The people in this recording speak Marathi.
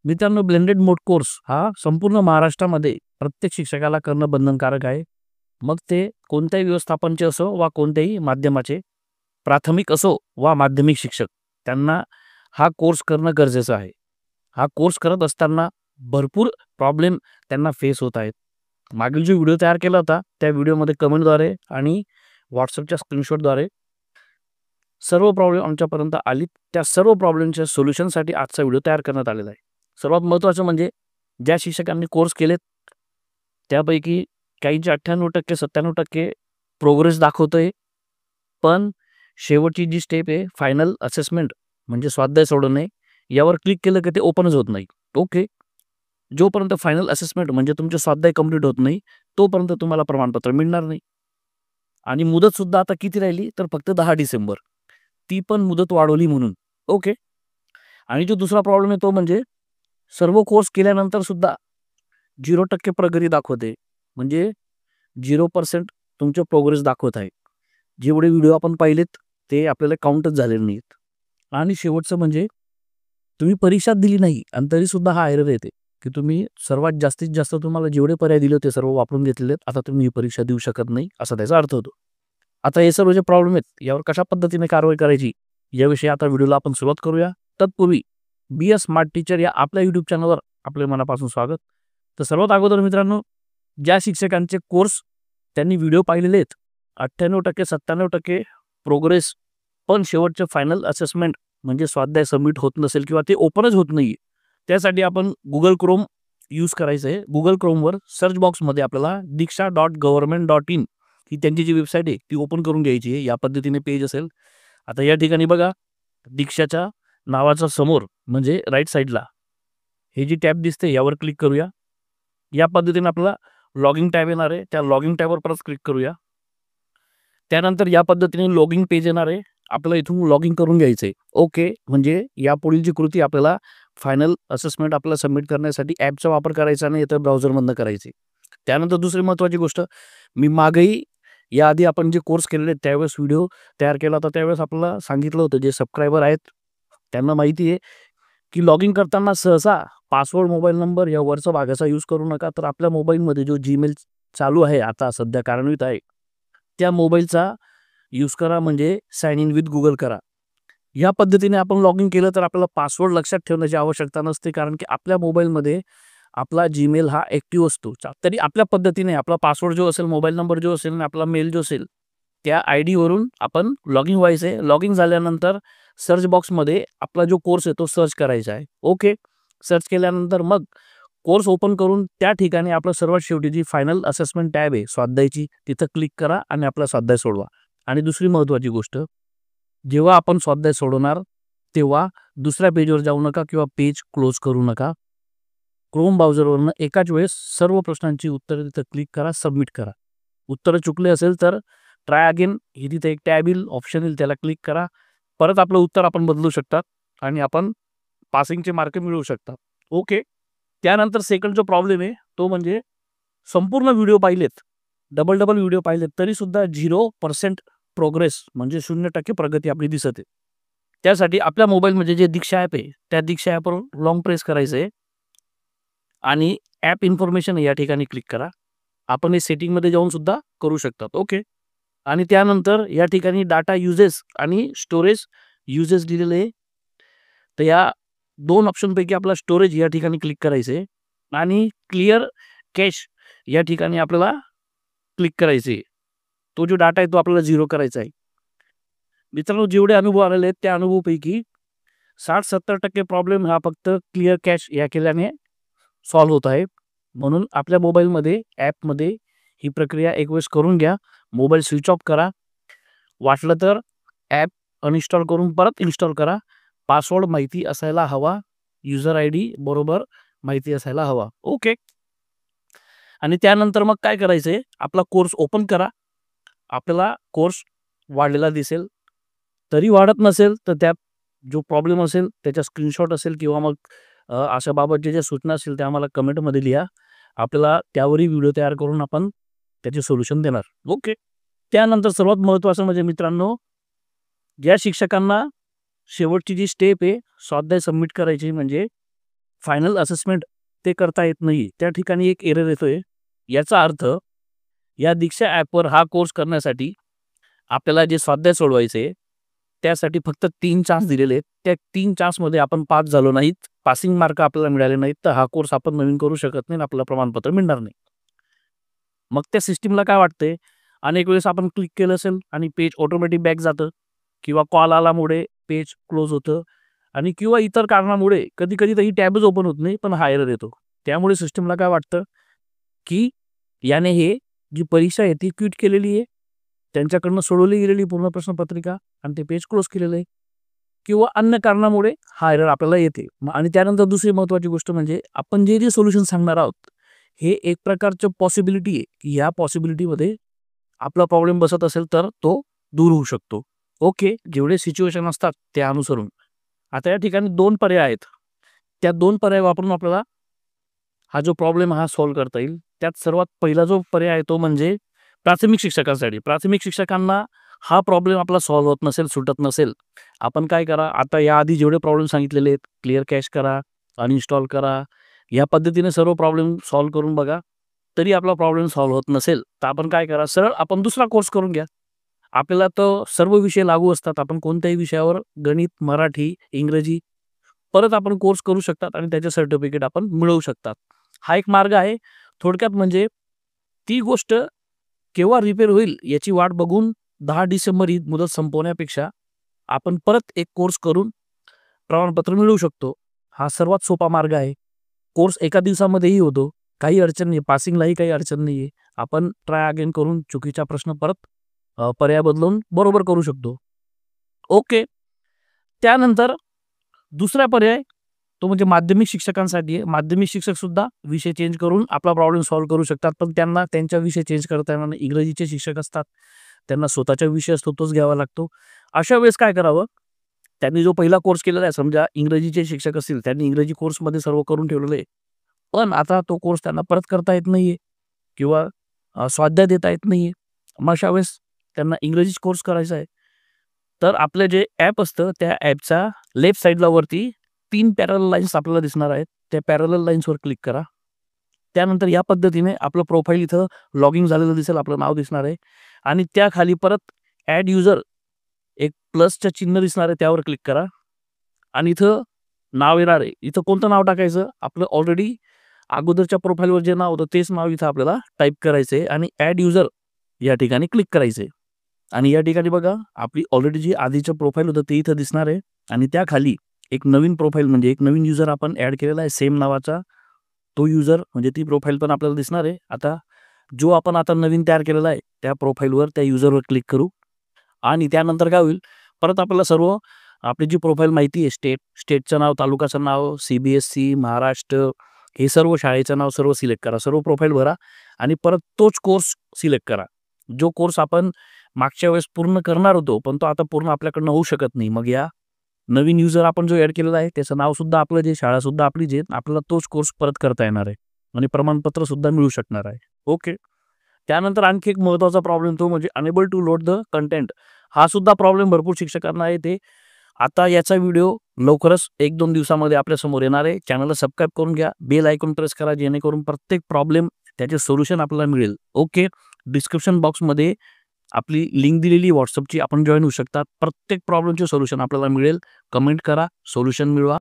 मित्रांनो, ब्लेंडेड मोड कोर्स हा संपूर्ण महाराष्ट्रामध्ये प्रत्येक शिक्षकाला करणं बंधनकारक आहे. मग ते कोणत्याही व्यवस्थापनचे असो वा कोणत्याही माध्यमाचे, प्राथमिक असो वा माध्यमिक शिक्षक, त्यांना हा कोर्स करणं गरजेचं आहे. हा कोर्स करत असताना भरपूर प्रॉब्लेम त्यांना फेस होत आहेत. मागील जो व्हिडिओ तयार केला होता त्या व्हिडिओमध्ये कमेंटद्वारे आणि व्हॉट्सअपच्या स्क्रीनशॉटद्वारे सर्व प्रॉब्लेम आमच्यापर्यंत आली. त्या सर्व प्रॉब्लेमच्या सोल्युशनसाठी आजचा व्हिडिओ तयार करण्यात आलेला आहे. सर्वात महत्त्वाचं म्हणजे ज्या शिक्षकांनी कोर्स केलेत त्यापैकी काहींचे 98% 97% प्रोग्रेस दाखवतोय. पण शेवटची जी स्टेप आहे फायनल असेसमेंट म्हणजे स्वाध्याय सोडवणे, यावर क्लिक केलं की ते ओपनच होत नाही. ओके, जोपर्यंत फायनल असेसमेंट म्हणजे तुमचे स्वाध्याय कंप्लीट होत नाही तोपर्यंत तुम्हाला प्रमाणपत्र मिळणार नाही. आणि मुदत सुद्धा आता किती राहिली तर फक्त 10 डिसेंबर, ती पण मुदत वाढवली म्हणून. ओके. आणि जो दुसरा प्रॉब्लेम आहे तो म्हणजे सर्व कोर्स केल्यानंतर सुद्धा 0% प्रगती दाखवते. म्हणजे 0% तुमचे प्रोग्रेस दाखवत आहे. जेवढे व्हिडिओ आपण पाहिलेत ते आपल्याला काउंटच झालेले नाहीत. आणि शेवटचं म्हणजे तुम्ही परीक्षा दिली नाही आणि तरी सुद्धा हा एरर येते की तुम्ही सर्वात जास्तीत जास्त तुम्हाला जेवढे पर्याय दिले होते सर्व वापरून घेतलेले आहेत, आता तुम्ही ही परीक्षा देऊ शकत नाही असा त्याचा अर्थ होतो. आता हे सर्व जे प्रॉब्लेम आहेत यावर कशा पद्धतीने कारवाई करायची याविषयी आता व्हिडिओला आपण सुरुवात करूया. तत्पूर्वी BS स्मार्ट टीचर या आपल्या यूट्यूब चॅनलवर आपले मनापासून स्वागत. तर सर्वात अगोदर मित्रांनो, ज्या शिक्षकांचे कोर्स त्यांनी व्हिडिओ पाहिलेले आहेत 98% 97% प्रोग्रेस, पण शेवटचे फायनल असेसमेंट म्हणजे स्वाध्याय सबमिट होत नसेल किंवा ते ओपनच होत नाही, त्यासाठी आपण गुगल क्रोम यूज करायचं आहे. गुगल क्रोमवर सर्च बॉक्समध्ये आपल्याला diksha.government.in ही त्यांची जी वेबसाईट आहे ती ओपन करून घ्यायची आहे. या पद्धतीने पेज असेल. आता या ठिकाणी बघा, दीक्षाच्या नावाचा समोर म्हणजे राईट साईडला हे जी टॅब दिसते यावर क्लिक करूया. या पद्धतीने आपल्याला लॉगिंग टॅब येणार आहे. त्या लॉगिंग टॅबवर परत क्लिक करूया. त्यानंतर या पद्धतीने लॉगिंग पेज येणार आहे. आपल्याला इथून लॉगिंग करून घ्यायचं आहे. ओके, म्हणजे या पुढील कृती आपल्याला फायनल असेसमेंट आपल्याला सबमिट करण्यासाठी ॲपचा वापर करायचा नाही तर ब्राउझरमधनं करायचे. त्यानंतर दुसरी महत्त्वाची गोष्ट, मी मागेही याआधी आपण जे कोर्स केलेले त्यावेळेस व्हिडिओ तयार केला होता त्यावेळेस आपल्याला सांगितलं होतं, जे सबस्क्रायबर आहेत त्यांना माहिती आहे की लॉगिन करताना सहसा पासवर्ड, मोबाईल नंबर या वरचा भागाचा यूज करू नका. तर आपल्या मोबाईलमध्ये जो जीमेल चालू आहे आता सध्या कार्यान्वित आहे त्या मोबाईलचा यूज करा, म्हणजे साइन इन विथ गुगल करा. या पद्धतीने आपण लॉगिन केलं तर आपल्याला पासवर्ड लक्षात ठेवण्याची आवश्यकता नसते, कारण की आपल्या मोबाईलमध्ये आपला जीमेल हा ॲक्टिव्ह असतो. तरी आपल्या पद्धतीने आपला पासवर्ड जो असेल, मोबाईल नंबर जो असेल आणि आपला मेल जो असेल त्या ID वरून आपण लॉगिन व्हायचं आहे. लॉगिन झाल्यानंतर सर्च बॉक्समध्ये आपला जो कोर्स आहे तो सर्च करायचा आहे. ओके, सर्च केल्यानंतर मग कोर्स ओपन करून त्या ठिकाणी आपलं सर्वात शेवटी जी फायनल असेसमेंट टॅब आहे स्वाध्यायची, तिथं क्लिक करा आणि आपला स्वाध्याय सोडवा. आणि दुसरी महत्त्वाची गोष्ट, जेव्हा आपण स्वाध्याय सोडवणार तेव्हा दुसऱ्या पेजवर जाऊ नका किंवा पेज क्लोज करू नका. क्रोम ब्राउझरवरनं एकाच वेळेस सर्व प्रश्नांची उत्तरं तिथं क्लिक करा, सबमिट करा. उत्तरं चुकले असेल तर ट्राय अगेन ही तिथे एक टॅब येईल, ऑप्शन येईल, त्याला क्लिक करा. परत आपलं उत्तर आपण बदलू शकतात आणि आपण पासिंगचे मार्क मिळवू शकता. ओके. त्यानंतर सेकंड जो प्रॉब्लेम आहे तो म्हणजे संपूर्ण व्हिडिओ पाहिलेत, डबल व्हिडिओ पाहिलेत तरीसुद्धा 0% प्रोग्रेस म्हणजे 0% प्रगती आपली दिसत आहे. त्यासाठी आपल्या मोबाईलमध्ये जे दीक्षा ॲप आहे त्या दीक्षा ॲपवर लॉंग प्रेस करायचं आहे आणि ॲप इन्फॉर्मेशन या ठिकाणी क्लिक करा. आपण हे सेटिंगमध्ये जाऊन सुद्धा करू शकतात. ओके. आणि त्यानंतर या ठिकाणी डाटा युजेस आणि स्टोरेज युजेस दिलेले आहे. तर या दोन ऑप्शनपैकी आपला स्टोरेज या ठिकाणी क्लिक करायचं आहे आणि क्लिअर कॅश या ठिकाणी आपल्याला क्लिक करायचे आहे. तो जो डाटा आहे तो आपल्याला 0 करायचा आहे. मित्रांनो, जेवढे अनुभव आलेले आहेत त्या अनुभवापैकी 60-70% प्रॉब्लेम हा फक्त क्लिअर कॅश या केल्याने सॉल्व्ह होत आहे. म्हणून आपल्या मोबाईलमध्ये ॲपमध्ये ही प्रक्रिया एक वेळेस करून घ्या. मोबाईल स्विच ऑफ करा. वाटलं तर ॲप अनइन्स्टॉल करून परत इन्स्टॉल करा. पासवर्ड माहिती असायला हवा, युजर ID बरोबर माहिती असायला हवा. ओके. आणि त्यानंतर मग काय करायचं आहे, आपला कोर्स ओपन करा. आपल्याला कोर्स वाढलेला दिसेल. तरी वाढत नसेल तर त्यात जो प्रॉब्लेम असेल त्याचा स्क्रीनशॉट असेल किंवा मग अशा बाबतच्या ज्या सूचना असतील त्या आम्हाला कमेंटमध्ये लिहा. आपल्याला त्यावरही व्हिडिओ तयार करून आपण त्याचे सोल्युशन देणार. ओके. त्यानंतर सर्वात महत्त्वाचं म्हणजे मित्रांनो, ज्या शिक्षकांना शेवटची जी स्टेप आहे स्वाध्याय सबमिट करायची म्हणजे फायनल असेसमेंट ते करता येत नाही, त्या ठिकाणी एक एरर येतोय. याचा अर्थ या दीक्षा ॲपवर हा कोर्स करण्यासाठी आपल्याला जे स्वाध्याय सोडवायचे त्यासाठी फक्त 3 चान्स दिलेले आहेत. त्या 3 चान्समध्ये आपण पास झालो नाहीत, पासिंग मार्क आपल्याला मिळाले नाहीत, तर हा कोर्स आपण नवीन करू शकत नाही, आपल्याला प्रमाणपत्र मिळणार नाही. मग त्या सिस्टमला काय वाटतंय, अनेक वेळेस आपण क्लिक केलं असेल आणि पेज ऑटोमॅटिक बॅक जातं, किंवा कॉल आल्यामुळे पेज क्लोज होतं, आणि किंवा इतर कारणामुळे कधी-कधी तर ही टॅबच ओपन होत नाही, पण हा एरर येतो. त्यामुळे सिस्टमला काय वाटतं, की याने हे जी परीक्षा आहे ती क्विट केलेली आहे, त्यांच्याकडनं सोडवली गेलेली पूर्ण प्रश्नपत्रिका आणि ते पेज क्लोज केलेलं आहे, किंवा अन्य कारणामुळे हा एरर आपल्याला येते. आणि त्यानंतर दुसरी महत्त्वाची गोष्ट म्हणजे आपण जे सोल्युशन सांगणार आहोत, हे एक प्रकारचं पॉसिबिलिटी आहे, की या पॉसिबिलिटीमध्ये आपला प्रॉब्लेम बसत असेल तर तो दूर होऊ शकतो. ओके, जेवढे सिच्युएशन असतात त्या अनुसरून. आता या ठिकाणी 2 पर्याय आहेत. त्या 2 पर्याय वापरून आपल्याला हा जो प्रॉब्लेम हा सॉल्व्ह करता येईल. त्यात सर्वात पहिला जो पर्याय आहे तो म्हणजे प्राथमिक शिक्षकांसाठी. प्राथमिक शिक्षकांना हा प्रॉब्लेम आपला सॉल्व्ह होत नसेल, सुटत नसेल, आपण काय करा, आता याआधी जेवढे प्रॉब्लेम सांगितलेले आहेत, क्लिअर कॅश करा, अनइन्स्टॉल करा. या पद्धतीने सर्व प्रॉब्लेम सॉल्व्ह करून बघा. तरी आपला प्रॉब्लेम सॉल्व्ह होत नसेल, तर आपण काय करा, सरळ आपण दुसरा कोर्स करून घ्या. आपल्याला तर सर्व विषय लागू असतात. आपण कोणत्याही विषयावर गणित, मराठी, इंग्रजी परत आपण कोर्स करू शकतात आणि त्याचे सर्टिफिकेट आपण मिळवू शकतात. हा एक मार्ग आहे. थोडक्यात म्हणजे ती गोष्ट केव्हा रिपेअर होईल याची वाट बघून 10 डिसेंबर ही मुदत संपवण्यापेक्षा आपण परत एक कोर्स करून प्रमाणपत्र मिळवू शकतो. हा सर्वात सोपा मार्ग आहे. कोर्स एका दिवसामध्येही होतो. काही अडचण नाही. पासिंगलाही काही अडचण नाही आहे. आपण ट्राय अगेन करून चुकीचा प्रश्न परत पर्याय बदलून बरोबर करू शकतो. ओके. त्यानंतर दुसरा पर्याय तो म्हणजे माध्यमिक शिक्षकांसाठी आहे. माध्यमिक शिक्षक सुद्धा विषय चेंज करून आपला प्रॉब्लेम सॉल्व्ह करू शकतात. पण त्यांना त्यांचा विषय चेंज करता येणार नाही. इंग्रजीचे शिक्षक असतात. त्यांना स्वतःचा विषय असतो तोच घ्यावा लागतो. अशा वेळेस काय करावं? त्यांनी जो पहिला कोर्स केलेला आहे, समजा इंग्रजीचे शिक्षक असतील, त्यांनी इंग्रजी कोर्समध्ये सर्व करून ठेवलेलं आहे. पण आता तो कोर्स त्यांना परत करता येत नाहीये, किंवा स्वाध्याय देता येत नाहीये. मग अशा वेळेस त्यांना इंग्रजी कोर्स करायचा आहे. तर आपलं जे ॲप असतं त्या ॲपच्या लेफ्ट साइडला वरती 3 पॅरलल लाईन्स आपल्याला दिसणार आहेत. त्या पॅरलल लाईन्सवर क्लिक करा. त्यानंतर या पद्धतीने आपलं प्रोफाईल इथं लॉगिन झालेलं दिसेल, आपलं नाव दिसणार आहे, आणि त्याखाली परत ॲड युजर एक प्लसचं चिन्ह दिसणार आहे, त्यावर क्लिक करा. आणि इथं नाव येणार आहे. इथं कोणतं नाव टाकायचं? आपलं ऑलरेडी अगोदरच्या प्रोफाईलवर जे नाव होतं तेच नाव इथं आपल्याला टाइप करायचं आहे आणि ॲड युजर या ठिकाणी क्लिक करायचं आहे. आणि या ठिकाणी बघा, आपली ऑलरेडी जी आधीचं प्रोफाईल होतं ते इथं दिसणार आहे, आणि त्याखाली एक नवीन प्रोफाईल म्हणजे एक नवीन युजर आपण ॲड केलेला आहे सेम नावाचा. तो युजर म्हणजे ती प्रोफाईल पण आपल्याला दिसणार आहे. आता जो आपण आता नवीन तयार केलेला आहे त्या प्रोफाईलवर, त्या युजरवर क्लिक करू, आणि त्यानंतर काय होईल, परत आपल्याला सर्व आपली जी प्रोफाईल माहिती आहे, स्टेटचं नाव, तालुक्याचं नाव, CBSE, महाराष्ट्र, हे सर्व शाळेचं नाव सर्व सिलेक्ट करा. सर्व प्रोफाईल भरा आणि परत तोच कोर्स सिलेक्ट करा. जो कोर्स आपण मागच्या वेळेस पूर्ण करणार होतो, पण तो आता पूर्ण आपल्याकडनं होऊ शकत नाही. मग या नवीन युजर आपण जो ॲड केलेला आहे त्याचं नावसुद्धा आपलं, जे शाळासुद्धा आपली, जे आपल्याला तोच कोर्स परत करता येणार आहे आणि प्रमाणपत्रसुद्धा मिळू शकणार आहे. ओके. त्यानंतर आणखी एक महत्त्वाचा प्रॉब्लेम तो म्हणजे unable to load the content. हा सुद्धा प्रॉब्लेम भरपूर शिक्षकांना येते. आता याचा व्हिडिओ लवकरच 1-2 दिवसामध्ये आपल्यासमोर येणार आहे. चॅनलला सबस्क्राईब करून घ्या. बेल आयकॉन प्रेस करा, जेणेकरून प्रत्येक प्रॉब्लेम त्याचे सोल्युशन आपल्याला मिळेल. ओके. डिस्क्रिप्शन बॉक्समध्ये आपली लिंक दिलेली WhatsAppची, आपण जॉइन होऊ शकता. प्रत्येक प्रॉब्लेमचे सोल्युशन आपल्याला मिळेल. कमेंट करा, सोल्युशन मिळवा.